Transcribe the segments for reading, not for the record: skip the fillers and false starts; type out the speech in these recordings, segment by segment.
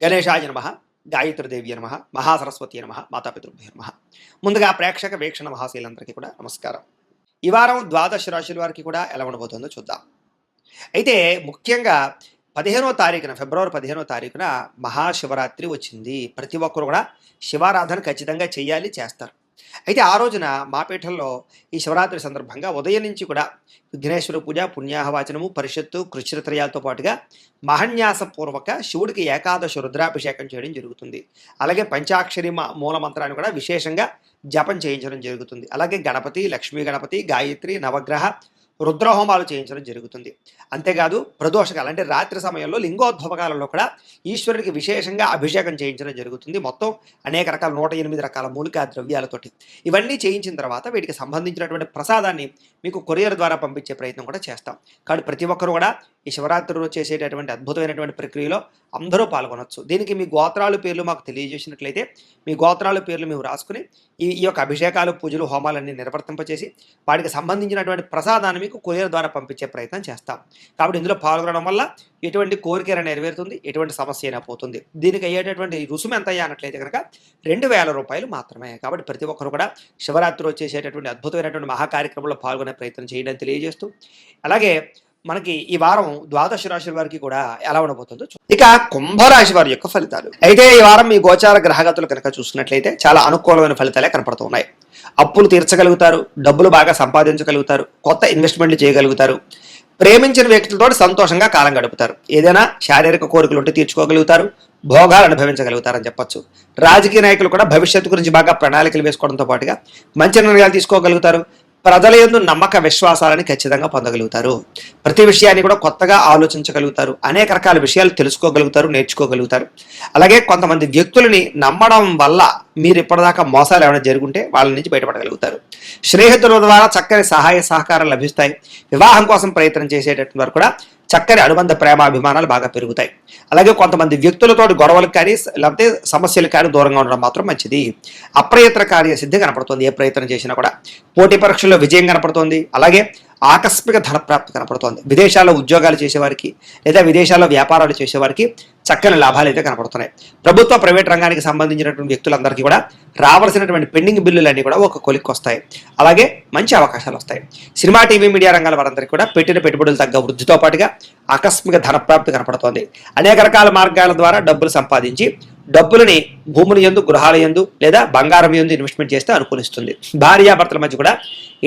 గణేశాయ నమః, గాయత్రీదేవి నమః, మహాసరస్వతి నమః, మాతాపితృభ్యో నమః. ముందుగా ప్రేక్షక వీక్షణ మహాశీలందరికీ కూడా నమస్కారం. ఈ వారం ద్వాదశ రాశుల వారికి కూడా ఎలా ఉండబోతుందో చూద్దాం. అయితే ముఖ్యంగా 15వ తారీఖున ఫిబ్రవరి 15వ తారీఖున మహాశివరాత్రి వచ్చింది. ప్రతి ఒక్కరు కూడా శివారాధన ఖచ్చితంగా చేయాలి, చేస్తారు. అయితే ఆ రోజున మా పీఠంలో ఈ శివరాత్రి సందర్భంగా ఉదయం నుంచి కూడా విఘ్నేశ్వర పూజ, పుణ్యాహవాచనము, పరిషత్తు, కృష్ణత్రయాలతో పాటుగా మహన్యాసపూర్వక శివుడికి ఏకాదశి రుద్రాభిషేకం చేయడం జరుగుతుంది. అలాగే పంచాక్షరి మూల మంత్రాన్ని కూడా విశేషంగా జపం చేయించడం జరుగుతుంది. అలాగే గణపతి, లక్ష్మీ గణపతి, గాయత్రి, నవగ్రహ రుద్రహోమాలు చేయించడం జరుగుతుంది. అంతేకాదు ప్రదోషకాలు అంటే రాత్రి సమయంలో లింగోద్భవకాలంలో కూడా ఈశ్వరుడికి విశేషంగా అభిషేకం చేయించడం జరుగుతుంది. మొత్తం అనేక రకాల 108 రకాల మూలికా ద్రవ్యాలతోటి ఇవన్నీ చేయించిన తర్వాత వీటికి సంబంధించినటువంటి ప్రసాదాన్ని మీకు కొరియర్ ద్వారా పంపించే ప్రయత్నం కూడా చేస్తాం. కాబట్టి ప్రతి ఒక్కరు కూడా ఈ శివరాత్రి రోజు చేసేటటువంటి అద్భుతమైనటువంటి ప్రక్రియలో అందరూ పాల్గొనవచ్చు. దీనికి మీ గోత్రాల పేర్లు మాకు తెలియజేసినట్లయితే మీ గోత్రాల పేర్లు మేము రాసుకుని ఈ యొక్క అభిషేకాలు, పూజలు, హోమాలన్నీ నిర్వర్తింపచేసి వాటికి సంబంధించినటువంటి ప్రసాదాన్ని మీకు కొరియర్ ద్వారా పంపించే ప్రయత్నం చేస్తాం. కాబట్టి ఇందులో పాల్గొనడం వల్ల ఎటువంటి కోరిక నెరవేరుతుంది, ఎటువంటి సమస్య అయినా పోతుంది. దీనికి అయ్యేటటువంటి రుసుము ఎంత అయ్యా అన్నట్లయితే కనుక 2000 రూపాయలు మాత్రమే. కాబట్టి ప్రతి ఒక్కరు కూడా శివరాత్రి రోజు చేసేటటువంటి అద్భుతమైనటువంటి మహాకార్యక్రమంలో పాల్గొనే ప్రయత్నం చేయడం తెలియజేస్తూ, అలాగే మనకి ఈ వారం ద్వాదశ రాశుల వారికి కూడా ఎలా ఉండబోతుందో ఇక కుంభరాశి వారి యొక్క ఫలితాలు. అయితే ఈ వారం మీ గోచార గ్రహగతులు కనుక చూసినట్లయితే చాలా అనుకూలమైన ఫలితాలే కనపడుతున్నాయి. అప్పులు తీర్చగలుగుతారు, డబ్బులు బాగా సంపాదించగలుగుతారు, కొత్త ఇన్వెస్ట్మెంట్లు చేయగలుగుతారు, ప్రేమించిన వ్యక్తులతో సంతోషంగా కాలం గడుపుతారు, ఏదైనా శారీరక కోరికలు ఉంటే తీర్చుకోగలుగుతారు, భోగాలు అనుభవించగలుగుతారని చెప్పొచ్చు. రాజకీయ నాయకులు కూడా భవిష్యత్తు గురించి బాగా ప్రణాళికలు వేసుకోవడంతో పాటుగా మంచి నిర్ణయాలు తీసుకోగలుగుతారు. ప్రజల యందు నమ్మక విశ్వాసాలని ఖచ్చితంగా పొందగలుగుతారు. ప్రతి విషయాన్ని కూడా కొత్తగా ఆలోచించగలుగుతారు. అనేక రకాల విషయాలు తెలుసుకోగలుగుతారు, నేర్చుకోగలుగుతారు. అలాగే కొంతమంది వ్యక్తులని నమ్మడం వల్ల మీరు ఇప్పటిదాకా మోసాలు ఏమైనా జరుగుంటే వాళ్ళ నుంచి బయటపడగలుగుతారు. స్నేహితుల ద్వారా చక్కని సహాయ సహకారాలు లభిస్తాయి. వివాహం కోసం ప్రయత్నం చేసేటటువంటి వారు కూడా చక్కని అనుబంధ ప్రేమాభిమానాలు బాగా పెరుగుతాయి. అలాగే కొంతమంది వ్యక్తులతో గొడవలకు కానీ లేకపోతే సమస్యలు కానీ దూరంగా ఉండడం మాత్రం మంచిది. అప్రయత్న కార్య సిద్ధి కనపడుతుంది. ఏ ప్రయత్నం చేసినా కూడా పోటీ పరీక్షల్లో విజయం కనపడుతుంది. అలాగే ఆకస్మిక ధనప్రాప్తి కనపడుతోంది. విదేశాల్లో ఉద్యోగాలు చేసేవారికి లేదా విదేశాల్లో వ్యాపారాలు చేసేవారికి చక్కని లాభాలు అయితే కనపడుతున్నాయి. ప్రభుత్వ, ప్రైవేట్ రంగానికి సంబంధించినటువంటి వ్యక్తులందరికీ కూడా రావాల్సినటువంటి పెండింగ్ బిల్లులన్నీ కూడా ఒక కొలిక్కి వస్తాయి. అలాగే మంచి అవకాశాలు వస్తాయి. సినిమా, టీవీ, మీడియా రంగాల వారందరికీ కూడా పెట్టిన పెట్టుబడులు తగ్గ వృద్ధితో పాటుగా ఆకస్మిక ధనప్రాప్తి కనపడుతోంది. అనేక రకాల మార్గాల ద్వారా డబ్బులు సంపాదించి డబ్బులని భూముల యందు, గృహాల యందు లేదా బంగారం యందు ఇన్వెస్ట్మెంట్ చేస్తే అనుకూలిస్తుంది. భార్యాభర్తల మధ్య కూడా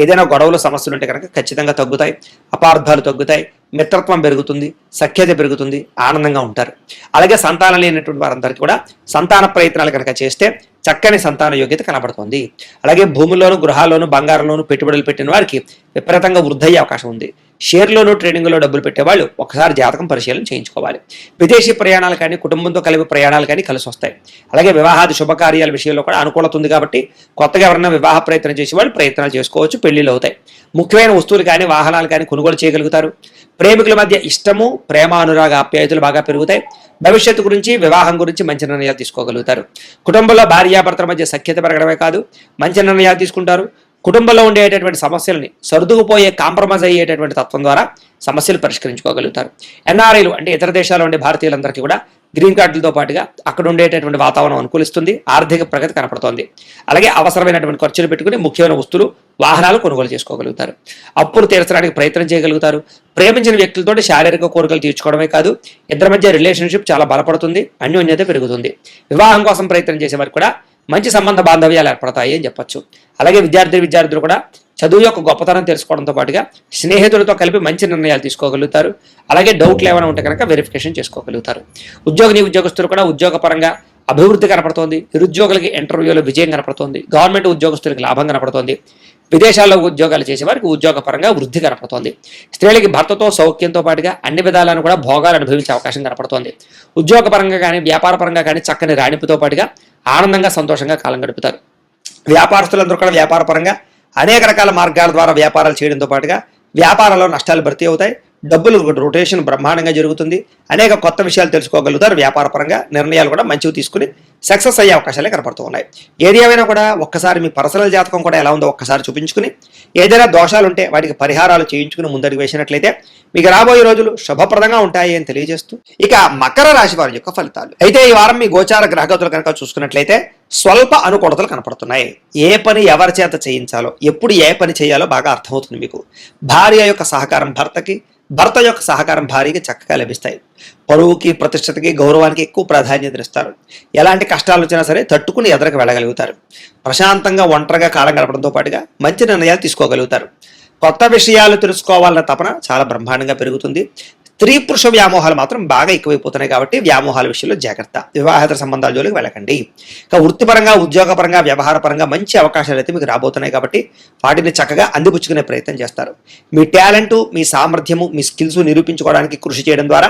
ఏదైనా గొడవలు, సమస్యలు ఉంటే కనుక ఖచ్చితంగా తగ్గుతాయి. అపార్థాలు తగ్గుతాయి, మిత్రత్వం పెరుగుతుంది, సఖ్యత పెరుగుతుంది, ఆనందంగా ఉంటారు. అలాగే సంతానం లేనటువంటి వారందరికీ కూడా సంతాన ప్రయత్నాలు కనుక చేస్తే చక్కని సంతాన యోగ్యత కనబడుతుంది. అలాగే భూముల్లోను, గృహాల్లోను, బంగారంలోను పెట్టుబడులు పెట్టిన వారికి విపరీతంగా వృద్ధి అయ్యే అవకాశం ఉంది. షేర్లోను, ట్రేడింగ్లో డబ్బులు పెట్టేవాళ్ళు ఒకసారి జాతకం పరిశీలన చేయించుకోవాలి. విదేశీ ప్రయాణాలు కానీ, కుటుంబంతో కలిపి ప్రయాణాలు కానీ కలిసి వస్తాయి. అలాగే వివాహాది శుభకార్యాల విషయంలో కూడా అనుకూలత ఉంది. కాబట్టి కొత్తగా ఎవరైనా వివాహ ప్రయత్నం చేసే వాళ్ళు ప్రయత్నాలు చేసుకోవచ్చు, పెళ్లిళ్ళు అవుతాయి. ముఖ్యమైన వస్తువులు కానీ, వాహనాలు కానీ కొనుగోలు చేయగలుగుతారు. ప్రేమికుల మధ్య ఇష్టము, ప్రేమ, అనురాగ, ఆప్యాయతలు బాగా పెరుగుతాయి. భవిష్యత్తు గురించి, వివాహం గురించి మంచి నిర్ణయాలు తీసుకోగలుగుతారు. కుటుంబంలో భార్యాభర్తల మధ్య సఖ్యత పెరగడమే కాదు, మంచి నిర్ణయాలు తీసుకుంటారు. కుటుంబంలో ఉండేటటువంటి సమస్యలని సర్దుకుపోయే, కాంప్రమైజ్ అయ్యేటటువంటి తత్వం ద్వారా సమస్యలు పరిష్కరించుకోగలుగుతారు. ఎన్ఆర్ఐలు అంటే ఇతర దేశాల్లో ఉండే భారతీయులందరికీ కూడా గ్రీన్ కార్డులతో పాటుగా అక్కడ ఉండేటటువంటి వాతావరణం అనుకూలిస్తుంది. ఆర్థిక ప్రగతి కనపడుతోంది. అలాగే అవసరమైనటువంటి ఖర్చులు పెట్టుకుని ముఖ్యమైన వస్తువులు, వాహనాలు కొనుగోలు చేసుకోగలుగుతారు. అప్పులు తీర్చడానికి ప్రయత్నం చేయగలుగుతారు. ప్రేమించిన వ్యక్తులతో శారీరక కోరికలు తీర్చుకోవడమే కాదు, ఇద్దరి మధ్య రిలేషన్షిప్ చాలా బలపడుతుంది, అన్యోన్యత పెరుగుతుంది. వివాహం కోసం ప్రయత్నం చేసేవారికి కూడా మంచి సంబంధ బాంధవ్యాలు ఏర్పడతాయి అని చెప్పొచ్చు. అలాగే విద్యార్థులు కూడా చదువు యొక్క గొప్పతనం తెలుసుకోవడంతో పాటుగా స్నేహితులతో కలిపి మంచి నిర్ణయాలు తీసుకోగలుగుతారు. అలాగే డౌట్లు ఏమైనా ఉంటే కనుక వెరిఫికేషన్ చేసుకోగలుగుతారు. ఉద్యోగస్తులు కూడా ఉద్యోగపరంగా అభివృద్ధి కనపడుతోంది. నిరుద్యోగులకి ఇంటర్వ్యూలో విజయం కనపడుతోంది. గవర్నమెంట్ ఉద్యోగస్తులకి లాభం కనపడుతోంది. విదేశాల్లో ఉద్యోగాలు చేసేవారికి ఉద్యోగపరంగా వృద్ధి కనపడుతోంది. స్త్రీలకి భర్తతో సౌఖ్యంతో పాటుగా అన్ని విధాలను కూడా భోగాలు అనుభవించే అవకాశం కనపడుతోంది. ఉద్యోగపరంగా కానీ, వ్యాపారపరంగా కానీ చక్కని రాణింపుతో పాటుగా ఆనందంగా, సంతోషంగా కాలం గడుపుతారు. వ్యాపారస్తులందరూ కూడా వ్యాపారపరంగా అనేక రకాల మార్గాల ద్వారా వ్యాపారాలు చేయడంతో పాటుగా వ్యాపారంలో నష్టాలు భర్తీ అవుతాయి. డబ్బులు రొటేషన్ బ్రహ్మాండంగా జరుగుతుంది. అనేక కొత్త విషయాలు తెలుసుకోగలుగుతారు. వ్యాపారపరంగా నిర్ణయాలు కూడా మంచివి తీసుకుని సక్సెస్ అయ్యే అవకాశాలే కనపడుతూ ఉన్నాయి. ఏది ఏమైనా కూడా ఒక్కసారి మీ పర్సనల్ జాతకం కూడా ఎలా ఉందో ఒక్కసారి చూపించుకుని ఏదైనా దోషాలు ఉంటే వాటికి పరిహారాలు చేయించుకుని ముందడుగు వేసినట్లయితే మీకు రాబోయే రోజులు శుభప్రదంగా ఉంటాయి అని తెలియజేస్తూ ఇక మకర రాశి వారి యొక్క ఫలితాలు. అయితే ఈ వారం మీ గోచార గ్రహగతులు కనుక చూసుకున్నట్లయితే స్వల్ప అనుకూలతలు కనపడుతున్నాయి. ఏ పని ఎవరి చేత చేయించాలో, ఎప్పుడు ఏ పని చేయాలో బాగా అర్థమవుతుంది మీకు. భార్య యొక్క సహకారం భర్తకి, భర్త యొక్క సహకారం భార్యకి చక్కగా లభిస్తాయి. పరువుకి, ప్రతిష్టతకి, గౌరవానికి ఎక్కువ ప్రాధాన్యత ఇస్తారు. ఎలాంటి కష్టాలు వచ్చినా సరే తట్టుకుని ఎదరకు వెళ్ళగలుగుతారు. ప్రశాంతంగా ఒంటరిగా కాలం గడపడంతో పాటుగా మంచి నిర్ణయాలు తీసుకోగలుగుతారు. కొత్త విషయాలు తెలుసుకోవాలన్న తపన చాలా బ్రహ్మాండంగా పెరుగుతుంది. స్త్రీ పురుష వ్యామోహాలు మాత్రం బాగా ఎక్కువైపోతున్నాయి కాబట్టి వ్యామోహాల విషయంలో జాగ్రత్త. వివాహేతర సంబంధాల జోలికి వెళ్ళకండి. ఇక వృత్తిపరంగా, ఉద్యోగపరంగా, వ్యవహారపరంగా మంచి అవకాశాలు అయితే మీకు రాబోతున్నాయి కాబట్టి వాటిని చక్కగా అందిపుచ్చుకునే ప్రయత్నం చేస్తారు. మీ టాలెంటు, మీ సామర్థ్యము, మీ స్కిల్స్ నిరూపించుకోవడానికి కృషి చేయడం ద్వారా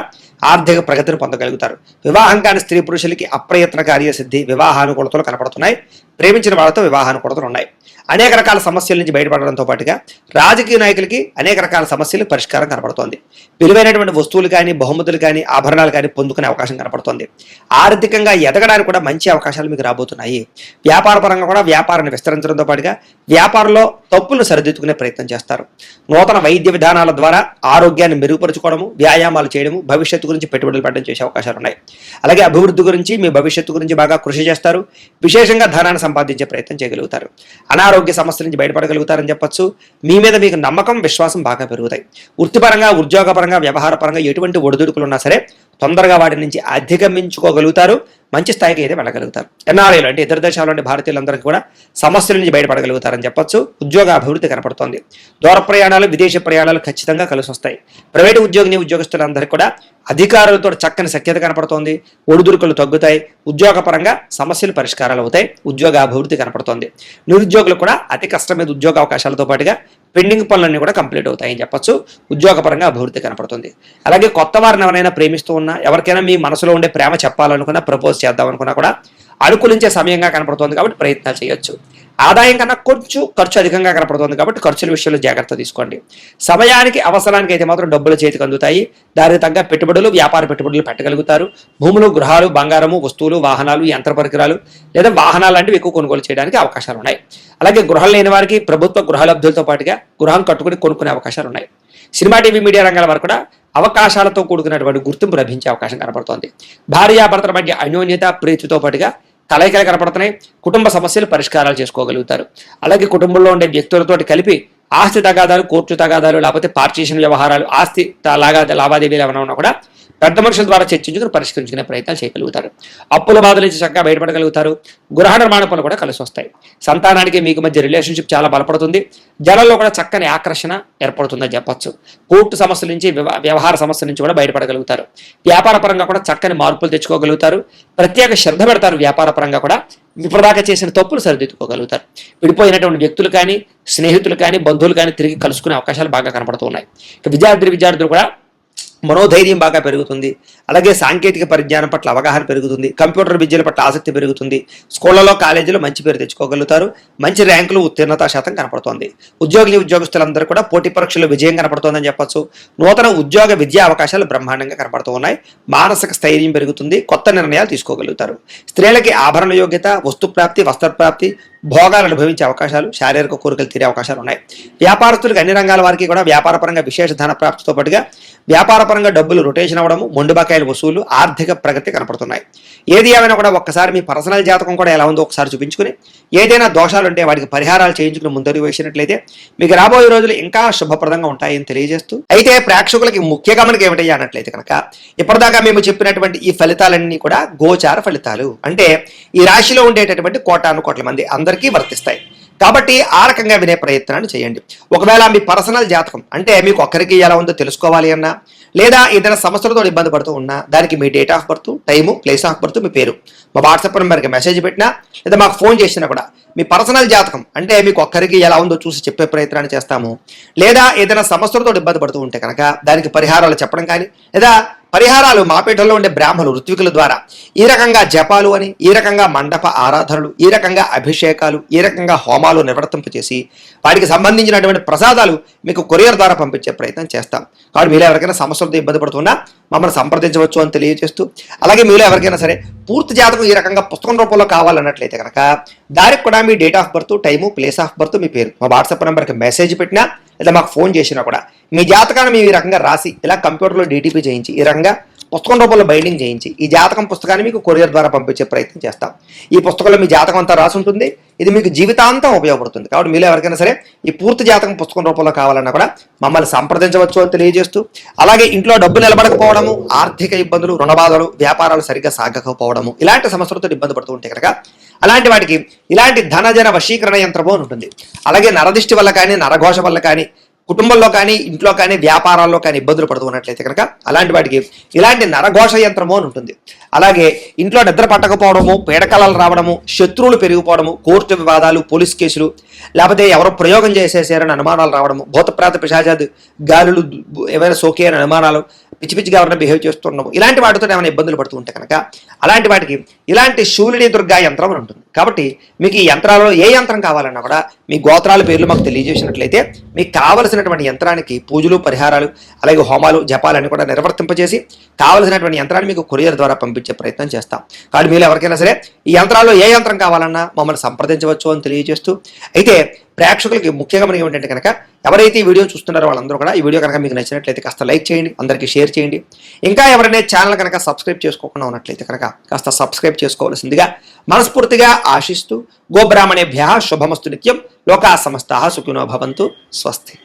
ఆర్థిక ప్రగతిని పొందగలుగుతారు. వివాహం కాని స్త్రీ పురుషులకి అప్రయత్న కార్యసిద్ధి, వివాహానుకూలతలు కనపడుతున్నాయి. ప్రేమించిన వాళ్ళతో వివాహానుకూలతలు ఉన్నాయి. అనేక రకాల సమస్యల నుంచి బయటపడడంతో పాటుగా రాజకీయ నాయకులకి అనేక రకాల సమస్యలు పరిష్కారం కనపడుతోంది. విలువైనటువంటి వస్తువులు కానీ, బహుమతులు కానీ, ఆభరణాలు కానీ పొందుకునే అవకాశం కనపడుతోంది. ఆర్థికంగా ఎదగడానికి కూడా మంచి అవకాశాలు మీకు రాబోతున్నాయి. వ్యాపార పరంగా కూడా వ్యాపారాన్ని విస్తరించడంతో పాటుగా వ్యాపారంలో తప్పులను సరిదిద్దుకునే ప్రయత్నం చేస్తారు. నూతన వైద్య విధానాల ద్వారా ఆరోగ్యాన్ని మెరుగుపరుచుకోవడము, వ్యాయామాలు చేయడము, భవిష్యత్తు గురించి పెట్టుబడులు పెట్టడం చేసే అవకాశాలు ఉన్నాయి. అలాగే అభివృద్ధి గురించి, మీ భవిష్యత్తు గురించి బాగా కృషి చేస్తారు. విశేషంగా ధనాన్ని సంపాదించే ప్రయత్నం చేయగలుగుతారు. అనారోగ్య సమస్యల నుంచి బయటపడగలుగుతారని చెప్పొచ్చు. మీ మీద మీకు నమ్మకం, విశ్వాసం బాగా పెరుగుతాయి. వృత్తిపరంగా, ఉద్యోగపరంగా, వ్యవహార పరంగా ఎటువంటి ఒడిదుడుకులు ఉన్నా సరే తొందరగా వాటి నుంచి అధిగమించుకోగలుగుతారు. మంచి స్థాయికి అయితే వెళ్ళగలుగుతారు. ఎన్ఆర్ఐలు అంటే ఇతర దేశాల్లోని భారతీయులందరికీ కూడా సమస్యల నుంచి బయటపడగలుగుతారని చెప్పొచ్చు. ఉద్యోగ అభివృద్ధి కనపడుతోంది. దూర ప్రయాణాలు, విదేశీ ప్రయాణాలు ఖచ్చితంగా కలిసి వస్తాయి. ప్రైవేటు ఉద్యోగస్తులందరికీ కూడా అధికారులతో చక్కని సఖ్యత కనపడుతోంది. ఒడిదుడుకులు తగ్గుతాయి. ఉద్యోగపరంగా సమస్యలు పరిష్కారాలు అవుతాయి. ఉద్యోగ అభివృద్ధి కనపడుతోంది. నిరుద్యోగులు కూడా అతి కష్టం మీద ఉద్యోగ అవకాశాలతో పాటుగా పెండింగ్ పనులన్నీ కూడా కంప్లీట్ అవుతాయని చెప్పొచ్చు. ఉద్యోగపరంగా అభివృద్ధి కనపడుతుంది. అలాగే కొత్త వారిని ఎవరైనా ప్రేమిస్తూ ఉన్నా, ఎవరికైనా మీ మనసులో ఉండే ప్రేమ చెప్పాలనుకున్నా, ప్రపోజ్ చేద్దాం అనుకున్నా కూడా అనుకూలించే సమయంగా కనపడుతోంది కాబట్టి ప్రయత్నాలు చేయొచ్చు. ఆదాయం కన్నా కొంచెం ఖర్చు అధికంగా కనపడుతుంది కాబట్టి ఖర్చుల విషయంలో జాగ్రత్త తీసుకోండి. సమయానికి, అవసరానికి అయితే మాత్రం డబ్బులు చేతికి అందుతాయి. దానికి తగ్గ పెట్టుబడులు, వ్యాపార పెట్టుబడులు పెట్టగలుగుతారు. భూములు, గృహాలు, బంగారము, వస్తువులు, వాహనాలు, యంత్ర పరికరాలు లేదా వాహనాలు లాంటివి ఎక్కువ కొనుగోలు చేయడానికి అవకాశాలు ఉన్నాయి. అలాగే గృహం లేని వారికి ప్రభుత్వ గృహలబ్ధులతో పాటుగా గృహం కట్టుకుని కొనుక్కునే అవకాశాలు ఉన్నాయి. సినిమా, టీవీ, మీడియా రంగాల వారు కూడా అవకాశాలతో కూడుకున్నటువంటి గుర్తింపు లభించే అవకాశం కనపడుతోంది. భార్యాభర్తల మధ్య అన్యోన్యత, ప్రీతితో పాటుగా కలయికలు కనపడుతున్నాయి. కుటుంబ సమస్యలు పరిష్కారాలు చేసుకోగలుగుతారు. అలాగే కుటుంబంలో ఉండే వ్యక్తులతో కలిపి ఆస్తి తగాదాలు, కోర్టు తగాదాలు, లేకపోతే పార్టీషన్ వ్యవహారాలు, ఆస్తి లావాదేవీలు ఏమైనా ఉన్నా కూడా పెద్ద మనుషుల ద్వారా చర్చించుకుని పరిష్కరించుకునే ప్రయత్నాలు చేయగలుగుతారు. అప్పుల బాధల నుంచి చక్కగా బయటపడగలుగుతారు. గృహ నిర్మాణ పనులు కూడా కలిసి వస్తాయి. సంతానానికి మీకు మధ్య రిలేషన్షిప్ చాలా బలపడుతుంది. జనంలో కూడా చక్కని ఆకర్షణ ఏర్పడుతుందని చెప్పొచ్చు. కోర్టు సమస్యల నుంచి, వ్యవహార సమస్యల నుంచి కూడా బయటపడగలుగుతారు. వ్యాపార పరంగా కూడా చక్కని మార్పులు తెచ్చుకోగలుగుతారు. ప్రత్యేక శ్రద్ధ పెడతారు. వ్యాపార పరంగా కూడా ఇప్పటిదాకా చేసిన తప్పులు సరిదిద్దుకోగలుగుతారు. విడిపోయినటువంటి వ్యక్తులు కానీ, స్నేహితులు కానీ, బంధువులు కానీ తిరిగి కలుసుకునే అవకాశాలు బాగా కనపడుతూ ఉన్నాయి. విద్యార్థులు కూడా మనోధైర్యం బాగా పెరుగుతుంది. అలాగే సాంకేతిక పరిజ్ఞానం పట్ల అవగాహన పెరుగుతుంది. కంప్యూటర్ విద్యల పట్ల ఆసక్తి పెరుగుతుంది. స్కూళ్లలో, కాలేజీలో మంచి పేరు తెచ్చుకోగలుగుతారు. మంచి ర్యాంకులు, ఉత్తీర్ణతా శాతం కనపడుతోంది. ఉద్యోగస్తులందరూ కూడా పోటీ పరీక్షల్లో విజయం కనపడుతోందని చెప్పొచ్చు. నూతన ఉద్యోగ విద్యా అవకాశాలు బ్రహ్మాండంగా కనపడుతూ ఉన్నాయి. మానసిక స్థైర్యం పెరుగుతుంది. కొత్త నిర్ణయాలు తీసుకోగలుగుతారు. స్త్రీలకి ఆభరణ యోగ్యత, వస్తుప్రాప్తి, వస్త్రప్రాప్తి, భోగాలు అనుభవించే అవకాశాలు, శారీరక కోరికలు తీరే అవకాశాలు ఉన్నాయి. వ్యాపారస్తులకు అన్ని రంగాల వారికి కూడా వ్యాపారపరంగా విశేష ధన ప్రాప్తితో పాటుగా వ్యాపారపరంగా డబ్బులు రొటేషన్ అవ్వడము, మొండి బకాయిల వసూలు, ఆర్థిక ప్రగతి కనపడుతున్నాయి. ఏది ఏమైనా కూడా ఒక్కసారి మీ పర్సనల్ జాతకం కూడా ఎలా ఉందో ఒకసారి చూపించుకుని ఏదైనా దోషాలు ఉంటే వాటికి పరిహారాలు చేయించుకుని ముందడుగు వేసినట్లయితే మీకు రాబోయే రోజులు ఇంకా శుభప్రదంగా ఉంటాయని తెలియజేస్తూ, అయితే ప్రేక్షకులకి ముఖ్య గమనిక ఏమిటయ్యా అన్నట్లయితే కనుక ఇప్పటిదాకా మేము చెప్పినటువంటి ఈ ఫలితాలన్నీ కూడా గోచార ఫలితాలు. అంటే ఈ రాశిలో ఉండేటటువంటి కోటాను కోట్ల మంది అందరికీ వర్తిస్తాయి. కాబట్టి ఆ రకంగా వినే ప్రయత్నాన్ని చేయండి. ఒకవేళ మీ పర్సనల్ జాతకం అంటే మీకు ఒక్కరికి ఎలా ఉందో తెలుసుకోవాలి అన్నా, లేదా ఏదైనా సమస్యలతో ఇబ్బంది పడుతూ ఉన్నా దానికి మీ date of birth, time, place of birth, మీ పేరు మా వాట్సాప్ నెంబర్కి మెసేజ్ పెట్టినా లేదా మాకు ఫోన్ చేసినా కూడా మీ పర్సనల్ జాతకం అంటే మీకు ఒక్కరికి ఎలా ఉందో చూసి చెప్పే ప్రయత్నాన్ని చేస్తాము. లేదా ఏదైనా సమస్యలతో ఇబ్బంది పడుతూ ఉంటే కనుక దానికి పరిహారాలు చెప్పడం కానీ లేదా పరిహారాలు మాపేటలో ఉండే బ్రాహ్మణులు ఋత్వికుల ద్వారా ఈ రకంగా జపాలు అని, ఈ రకంగా మండప ఆరాధనలు, ఈ రకంగా అభిషేకాలు, ఈ రకంగా హోమాలు నిర్వర్తింప చేసి వాటికి సంబంధించినటువంటి ప్రసాదాలు మీకు కొరియర్ ద్వారా పంపించే ప్రయత్నం చేస్తాం. కాబట్టి మీలో ఎవరికైనా సమస్యలతో ఇబ్బంది పడుతున్నా మమ్మల్ని సంప్రదించవచ్చు అని తెలియజేస్తూ, అలాగే మీలో ఎవరికైనా సరే పూర్తి జాతకం ఈ రకంగా పుస్తకం రూపంలో కావాలన్నట్లయితే కనుక దానికి కూడా మీ date of birth, time, place of birth, మీ పేరు మా వాట్సాప్ నెంబర్కి మెసేజ్ పెట్టినా లేదా మాకు ఫోన్ చేసినా కూడా మీ జాతకాన్ని మేము ఈ రకంగా రాసి ఇలా కంప్యూటర్లో డీటీపీ చేయించి ఈ రకంగా పుస్తకం రూపంలో బైండింగ్ చేయించి ఈ జాతకం పుస్తకాన్ని మీకు కొరియర్ ద్వారా పంపించే ప్రయత్నం చేస్తాం. ఈ పుస్తకంలో మీ జాతకం అంతా రాసి ఉంటుంది. ఇది మీకు జీవితాంతం ఉపయోగపడుతుంది. కాబట్టి మీలో ఎవరికైనా సరే ఈ పూర్తి జాతకం పుస్తకం రూపంలో కావాలన్నా కూడా మమ్మల్ని సంప్రదించవచ్చు అని తెలియజేస్తూ, అలాగే ఇంట్లో డబ్బు నిలబడకపోవడము, ఆర్థిక ఇబ్బందులు, రుణబాధలు, వ్యాపారాలు సరిగ్గా సాగకపోవడము, ఇలాంటి సమస్యలతో ఇబ్బంది పడుతూ ఉంటే కనుక అలాంటి వాటికి ఇలాంటి ధనజన వశీకరణ యంత్రము అని ఉంటుంది. అలాగే నరదిష్టి వల్ల కానీ, నరఘోష వల్ల కానీ, కుటుంబంలో కానీ, ఇంట్లో కానీ, వ్యాపారాల్లో కానీ ఇబ్బందులు పడుతూ ఉన్నట్లయితే కనుక అలాంటి వాటికి ఇలాంటి నరఘోష యంత్రము అని ఉంటుంది. అలాగే ఇంట్లో నిద్ర పట్టకపోవడము, పీడకలలు రావడము, శత్రువులు పెరిగిపోవడము, కోర్టు వివాదాలు, పోలీస్ కేసులు, లేకపోతే ఎవరో ప్రయోగం చేసేసారని అనుమానాలు రావడము, భూతప్రాత పిశాచాది గాలులు ఏమైనా సోకే అని అనుమానాలు, పిచ్చి పిచ్చిగా ఎవరైనా బిహేవ్ చేస్తున్నాము, ఇలాంటి వాటితో ఏమైనా ఇబ్బందులు పడుతూ ఉంటే కనుక అలాంటి వాటికి ఇలాంటి శూలిని దుర్గా యంత్రం అని ఉంటుంది. కాబట్టి మీకు ఈ యంత్రాలలో ఏ యంత్రం కావాలన్నా కూడా మీ గోత్రాల పేర్లు మాకు తెలియజేసినట్లయితే మీకు కావలసినటువంటి యంత్రానికి పూజలు, పరిహారాలు, అలాగే హోమాలు, జపాలన్నీ కూడా నిర్వర్తింపజేసి కావలసినటువంటి యంత్రాన్ని మీకు కొరియర్ ద్వారా పంపించే ప్రయత్నం చేస్తాం. కాబట్టి మీరు ఎవరికైనా సరే ఈ యంత్రాల్లో ఏ యంత్రం కావాలన్నా మమ్మల్ని సంప్రదించవచ్చు అని తెలియజేస్తూ, అయితే ప్రేక్షకులకి ముఖ్యంగా మనకి ఏమిటంటే కనుక ఎవరైతే ఈ వీడియో చూస్తున్నారో వాళ్ళందరూ కూడా ఈ వీడియో కనుక మీకు నచ్చినట్లయితే కాస్త లైక్ చేయండి, అందరికీ షేర్ చేయండి. ఇంకా ఎవరైనా ఛానల్ కనుక సబ్స్క్రైబ్ చేసుకోకుండా ఉన్నట్లయితే కనుక కాస్త సబ్స్క్రైబ్ చేసుకోవాల్సిందిగా మనస్ఫూర్తిగా ఆశిస్తూ, గోబ్రాహ్మణేభ్యః శుభమస్తు నిత్యం, లోకా సమస్తాః సుఖినో భవంతు, స్వస్తి.